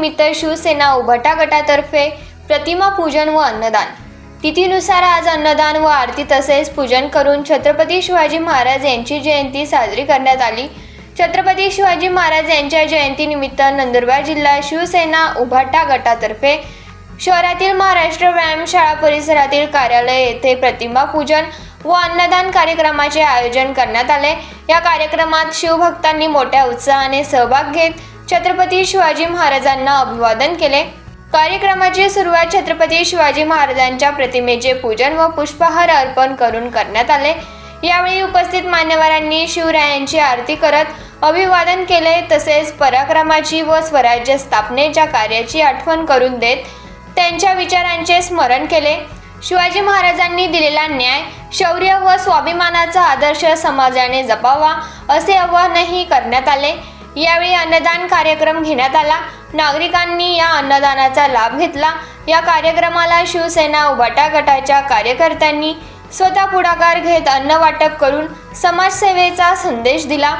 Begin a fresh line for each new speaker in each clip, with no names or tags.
जयंतीनिमित्त शिवसेना उभाटा गटातर्फे प्रतिमा पूजन व अन्नदान। तिथीनुसार आज अन्नदान व आरती तसेच पूजन करून छत्रपती शिवाजी महाराज यांची जयंती साजरी करण्यात आली। छत्रपती शिवाजी महाराज यांच्या जयंतीनिमित्त नंदुरबार जिल्हा शिवसेना उभाटा गटातर्फे शहरातील महाराष्ट्र व्यायामशाळा परिसरातील कार्यालय येथे प्रतिमा पूजन व अन्नदान कार्यक्रमाचे आयोजन करण्यात आले। या कार्यक्रमात शिवभक्तांनी मोठ्या उत्साहाने सहभाग घेत छत्रपती शिवाजी महाराजांना अभिवादन केले। कार्यक्रमाची सुरुवात छत्रपती शिवाजी महाराजांच्या प्रतिमेचे पूजन व पुष्पहार अर्पण करून करण्यात आले। यावेळी उपस्थित मान्यवरांनी शिवरायांची आरती करत अभिवादन केले तसेच पराक्रमाची व स्वराज्य स्थापनेच्या कार्याची आठवण करून देत त्यांच्या विचारांचे स्मरण केले। शिवाजी महाराजांनी दिलेला न्याय, शौर्य व स्वाभिमानाचा आदर्श समाजाने जपावा असे आवाहनही करण्यात आले। यावेळी अन्नदान कार्यक्रम घेण्यात आला। नागरिकांनी या अन्नदानाचा लाभ घेतला। या कार्यक्रमाला शिवसेना उभाटा गटाच्या कार्यकर्त्यांनी स्वतः पुढाकार घेत अन्न वाटप करून समाजसेवेचा संदेश दिला।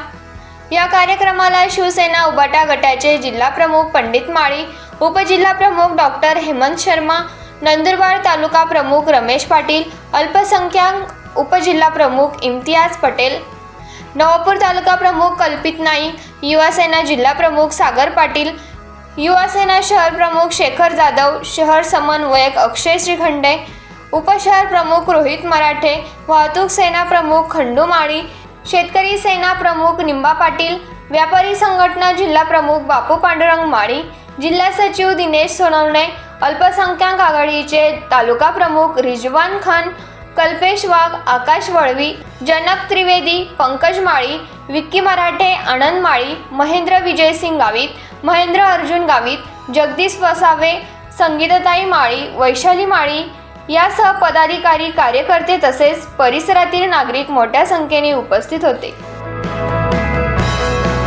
या कार्यक्रमाला शिवसेना उभाटा गटाचे जिल्हा प्रमुख पंडित माळी, उपजिल्हा प्रमुख डॉक्टर हेमंत शर्मा, नंदुरबार तालुका प्रमुख रमेश पाटील, अल्पसंख्याक उपजिल्हा प्रमुख इम्तियाज पटेल, नवापूर तालुका प्रमुख कल्पित नाईक, युवा सेना जिल्हा प्रमुख सागर पाटील, युवा सेना शहर प्रमुख शेखर जाधव, शहर समन्वयक अक्षय श्रीखंडे, उपशहर प्रमुख रोहित मराठे, वाहतूक सेना प्रमुख खंडू माळी, शेतकरी सेना प्रमुख निंबा पाटील, व्यापारी संघटना जिल्हा प्रमुख बापू पांडुरंग माळी, जिल्हा सचिव दिनेश सोनवणे, अल्पसंख्याक आघाडीचे तालुका प्रमुख रिजवान खान, कल्पेश वाघ, आकाश वळवी, जनक त्रिवेदी, पंकज माळी, विक्की मराठे, आनंद माळी, महेंद्र विजयसिंग गावित, महेंद्र अर्जुन गावित, जगदीश वसावे, संगीताताई माळी, वैशाली माळी यासह पदाधिकारी, कार्यकर्ते तसेच परिसरातील नागरिक मोठ्या संख्येने उपस्थित होते।